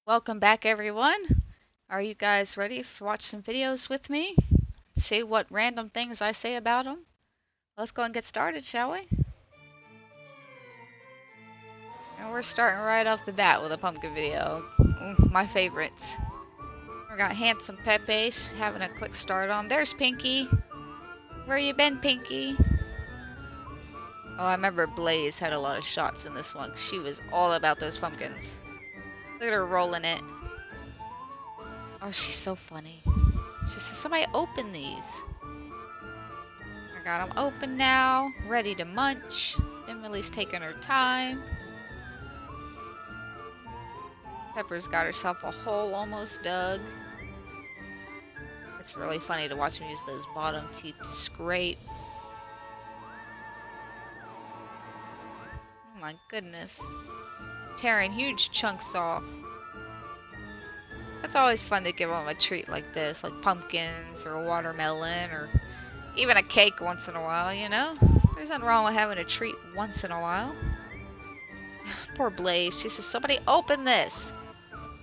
Welcome back, everyone. Are you guys ready to watch some videos with me? See what random things I say about them? Let's go and get started, shall we? And we're starting right off the bat with a pumpkin video. My favorites. We got Handsome Pepe having a quick start on. There's Pinky. Where you been, Pinky? Oh, I remember Blaze had a lot of shots in this one. She was all about those pumpkins. Look at her rolling it. Oh, she's so funny. She says, somebody open these. I got them open now, ready to munch. Emily's taking her time. Pepper's got herself a hole almost dug. It's really funny to watch him use those bottom teeth to scrape. Oh my goodness. Tearing huge chunks off. It's always fun to give them a treat like this, like pumpkins or a watermelon or even a cake once in a while, you know? There's nothing wrong with having a treat once in a while. Poor Blaze. She says, somebody open this.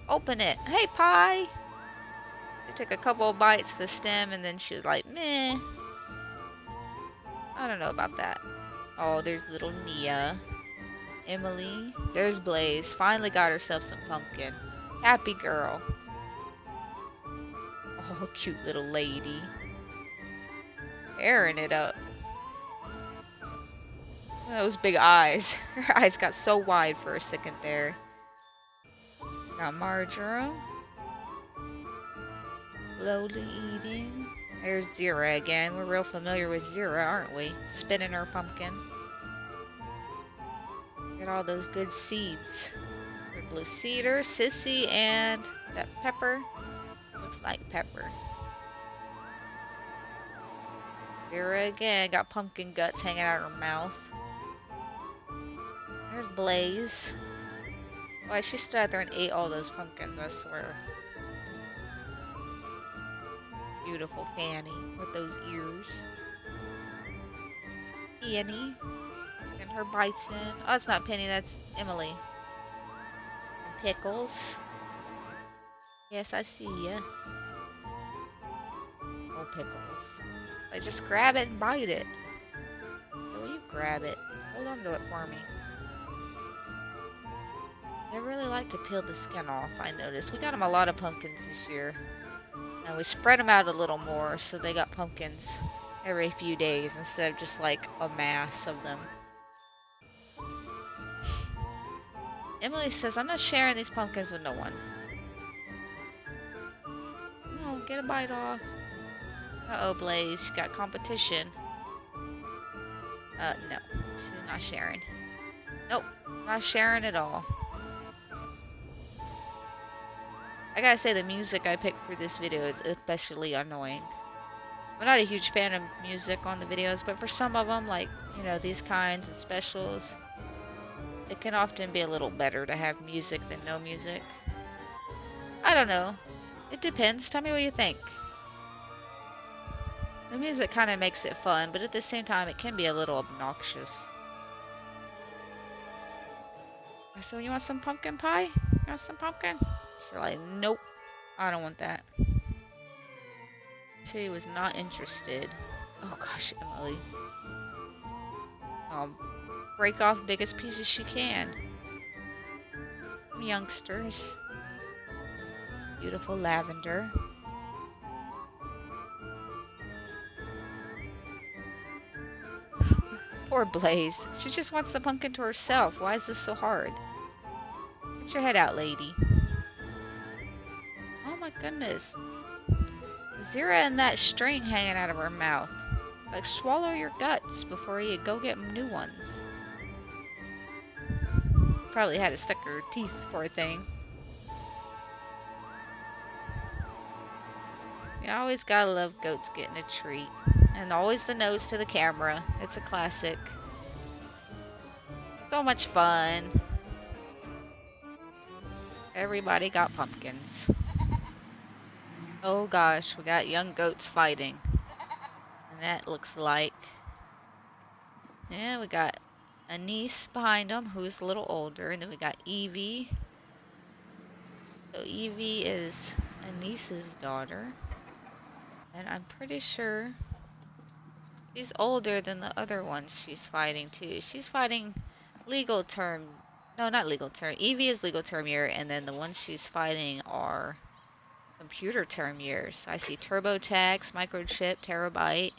Open it. Hey, Pie. She took a couple of bites of the stem and then she was like, meh. I don't know about that. Oh, there's little Nia. Emily. There's Blaze. Finally got herself some pumpkin. Happy girl. Oh, cute little lady. Airing it up. Those big eyes. Her eyes got so wide for a second there. Got Marjoram. Slowly eating. There's Zira again. We're real familiar with Zira, aren't we? Spinning her pumpkin. Get all those good seeds. There's Blue Cedar, Sissy, and is that Pepper? Looks like Pepper. Zira again. Got pumpkin guts hanging out of her mouth. There's Blaze. Why, she stood out there and ate all those pumpkins, I swear. Beautiful Fanny with those ears. Penny. And her bites in. Oh, it's not Penny, that's Emily. And Pickles. Yes, I see ya. Oh, Pickles. I just grab it and bite it. Will you grab it? Hold on to it for me. They really like to peel the skin off, I noticed. We got them a lot of pumpkins this year. And we spread them out a little more, so they got pumpkins every few days instead of just like a mass of them. Emily says, I'm not sharing these pumpkins with no one. No, get a bite off. Uh-oh, Blaze, you got competition. No, she's not sharing. Nope, not sharing at all. I gotta say, the music I picked for this video is especially annoying. I'm not a huge fan of music on the videos, but for some of them, like, you know, these kinds and specials, it can often be a little better to have music than no music. I don't know. It depends. Tell me what you think. The music kind of makes it fun, but at the same time, it can be a little obnoxious. So, you want some pumpkin pie? You want some pumpkin? She's like, nope. I don't want that. She was not interested. Oh gosh, Emily. Break off biggest pieces she can. Youngsters. Beautiful lavender. Poor Blaze. She just wants the pumpkin to herself. Why is this so hard? Get your head out, lady. Oh my goodness. Zira and that string hanging out of her mouth. Like, swallow your guts before you go get new ones. Probably had it stuck to her teeth, poor thing. You always gotta love goats getting a treat. And always the nose to the camera. It's a classic. So much fun. Everybody got pumpkins. Oh gosh, we got young goats fighting. And that looks like... Yeah, we got a niece behind them who's a little older. And then we got Evie. So Evie is Anissa's daughter, and I'm pretty sure she's older than the other ones she's fighting too. She's fighting legal term. No, not legal term. Evie is legal term year, and then the ones she's fighting are computer term years. I see TurboTax, Microchip, Terabyte.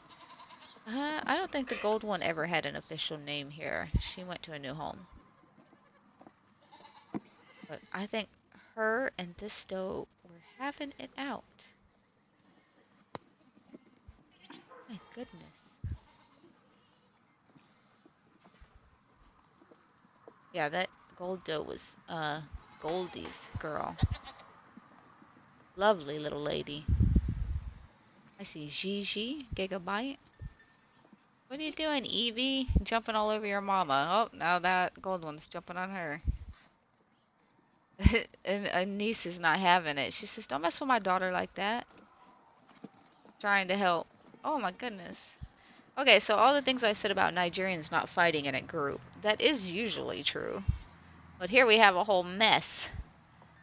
I don't think the gold one ever had an official name here. She went to a new home. But I think her and this doe were having it out. My goodness. Yeah, that gold doe was Goldie's girl. Lovely little lady. I see Gigi, Gigabyte. What are you doing, Evie? Jumping all over your mama. Oh, now that gold one's jumping on her. And a niece is not having it. She says, don't mess with my daughter like that. Trying to help. Oh my goodness. Okay, so all the things I said about Nigerians not fighting in a group, that is usually true. But here we have a whole mess.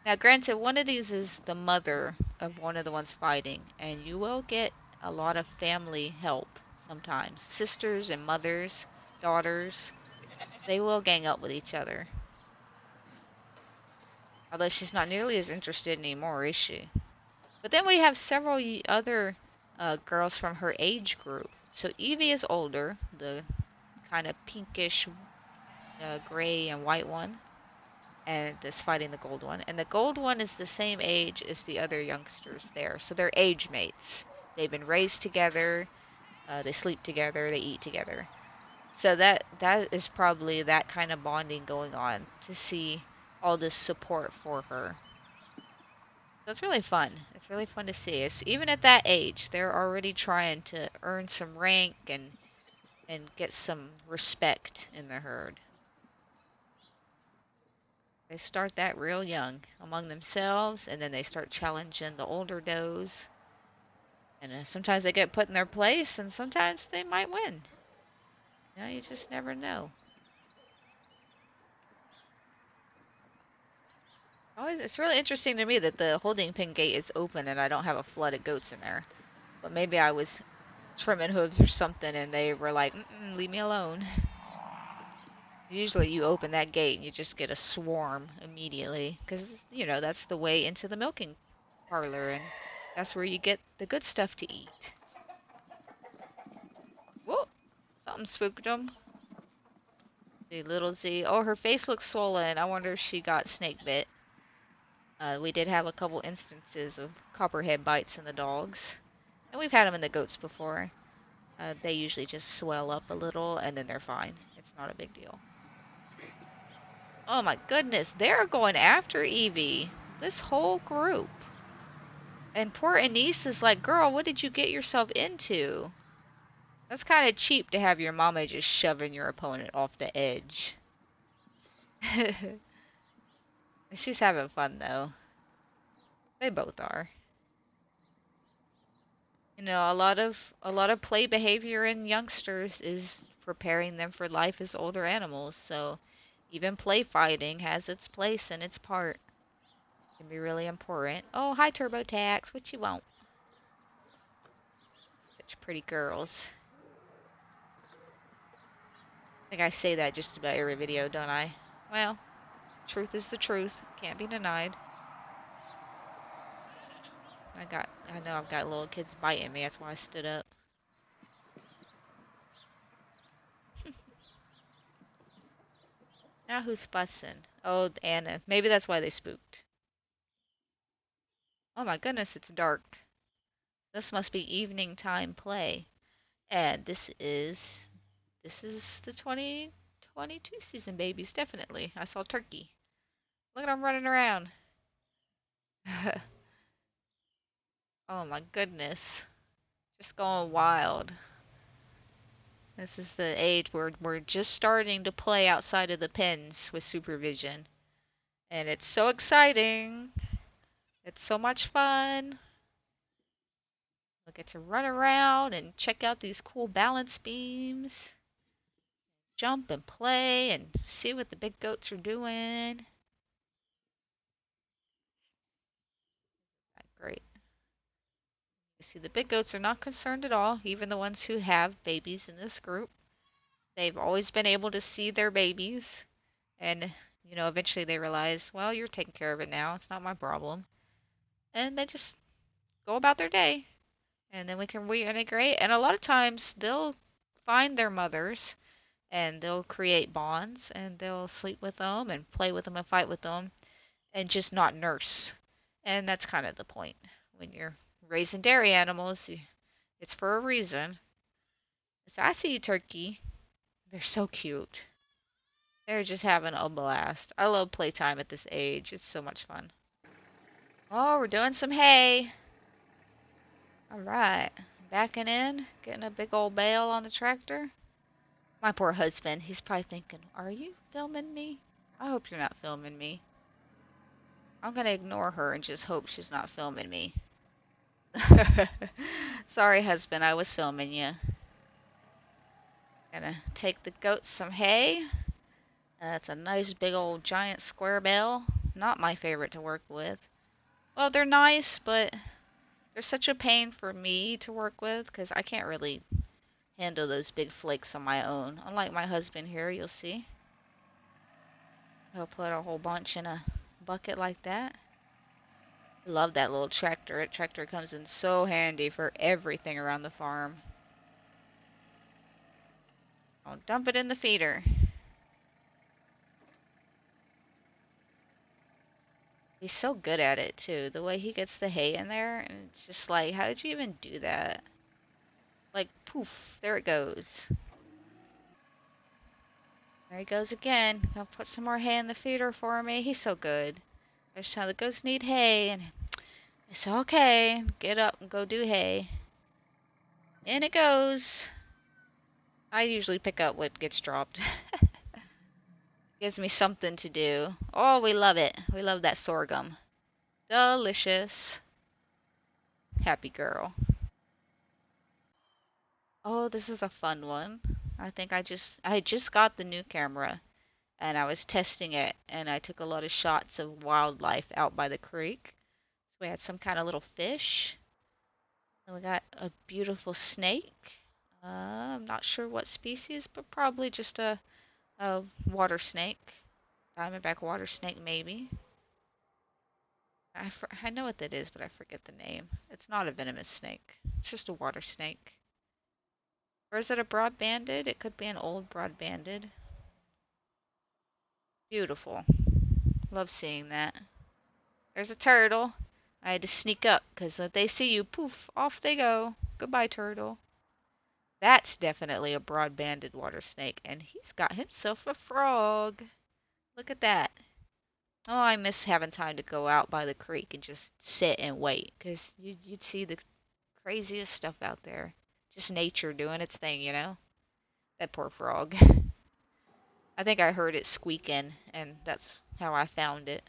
Now, granted, one of these is the mother of one of the ones fighting, and you will get a lot of family help sometimes. Sisters and mothers, daughters, they will gang up with each other. Although she's not nearly as interested anymore, is she? But then we have several other girls from her age group. So Evie is older, the kind of pinkish gray and white one, and is fighting the gold one. And the gold one is the same age as the other youngsters there. So they're age mates. They've been raised together, they sleep together, they eat together. So that is probably that kind of bonding going on to see all this support for her. That's really fun. It's really fun to see. It's, even at that age, they're already trying to earn some rank and get some respect in the herd. They start that real young among themselves, and then they start challenging the older does. And sometimes they get put in their place, and sometimes they might win. You know, you just never know. Always, it's really interesting to me that the holding pen gate is open and I don't have a flood of goats in there. But maybe I was trimming hooves or something, and they were like, leave me alone. Usually you open that gate and you just get a swarm immediately. Because, you know, that's the way into the milking parlor, and that's where you get the good stuff to eat. Whoa! Something spooked them. The little Z. Oh, her face looks swollen. I wonder if she got snake bit. We did have a couple instances of copperhead bites in the dogs. And we've had them in the goats before. They usually just swell up a little and then they're fine. It's not a big deal. Oh my goodness, they're going after Evie. This whole group. And poor Anise is like, girl, what did you get yourself into? That's kind of cheap to have your mama just shoving your opponent off the edge. She's having fun though. They both are. You know, a lot of play behavior in youngsters is preparing them for life as older animals. So even play fighting has its place and its part. Can be really important. Oh, hi TurboTax. What you want? Such pretty girls. I think I say that just about every video, don't I? Well, truth is the truth. Can't be denied. I know I've got little kids biting me. That's why I stood up. Now who's fussing? Oh, Anna. Maybe that's why they spooked. Oh my goodness, it's dark. This must be evening time play. And this is the 2022 season babies, definitely. I saw Turkey. Look at them running around. Oh my goodness. Just going wild. This is the age where we're just starting to play outside of the pens with supervision. And it's so exciting. It's so much fun. We get to run around and check out these cool balance beams. Jump and play and see what the big goats are doing. See, the big goats are not concerned at all, even the ones who have babies in this group. They've always been able to see their babies, and, eventually they realize, well, you're taking care of it now. It's not my problem. And they just go about their day, and then we can reintegrate. And a lot of times they'll find their mothers, and they'll create bonds, and they'll sleep with them, and play with them, and fight with them, and just not nurse. And that's kind of the point. When you're raising dairy animals, it's for a reason. So I see you, turkey. They're so cute. They're just having a blast. I love playtime at this age. It's so much fun. Oh, we're doing some hay. All right. Backing in, getting a big old bale on the tractor. My poor husband, he's probably thinking, are you filming me? I hope you're not filming me. I'm gonna ignore her and just hope she's not filming me. Sorry, husband, I was filming you. Gonna take the goats some hay. That's a nice big old giant square bale. Not my favorite to work with. Well, they're nice, but they're such a pain for me to work with because I can't really handle those big flakes on my own. Unlike my husband here, you'll see. He'll put a whole bunch in a bucket like that. I love that little tractor. That tractor comes in so handy for everything around the farm. I'll dump it in the feeder. He's so good at it too. The way he gets the hay in there, and it's just like, how did you even do that? Like, poof, there it goes. There he goes again. Gonna put some more hay in the feeder for me. He's so good. There's how the goats need hay, and it's okay. Get up and go do hay. In it goes. I usually pick up what gets dropped. Gives me something to do. Oh, we love it. We love that sorghum. Delicious. Happy girl. Oh, this is a fun one. I think I just got the new camera and I was testing it and I took a lot of shots of wildlife out by the creek. So we had some kind of little fish. And we got a beautiful snake. I'm not sure what species, but probably just a water snake. Diamondback water snake, maybe. I know what that is, but I forget the name. It's not a venomous snake. It's just a water snake. Or is it a broad-banded? It could be an old broad-banded. Beautiful. Love seeing that. There's a turtle. I had to sneak up, because if they see you, poof, off they go. Goodbye, turtle. That's definitely a broad-banded water snake, and he's got himself a frog. Look at that. Oh, I miss having time to go out by the creek and just sit and wait, because you'd see the craziest stuff out there. Just nature doing its thing. That poor frog. I think I heard it squeaking, and that's how I found it.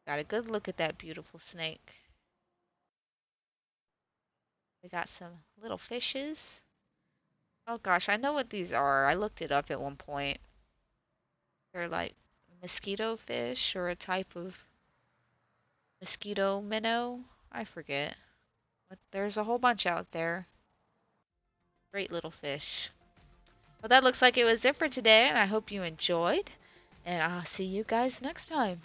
Got a good look at that beautiful snake. We got some little fishes. Oh gosh, I know what these are. I looked it up at one point. They're like mosquito fish or a type of mosquito minnow. I forget. But there's a whole bunch out there. Great little fish. Well, that looks like it was it for today, and I hope you enjoyed. And I'll see you guys next time.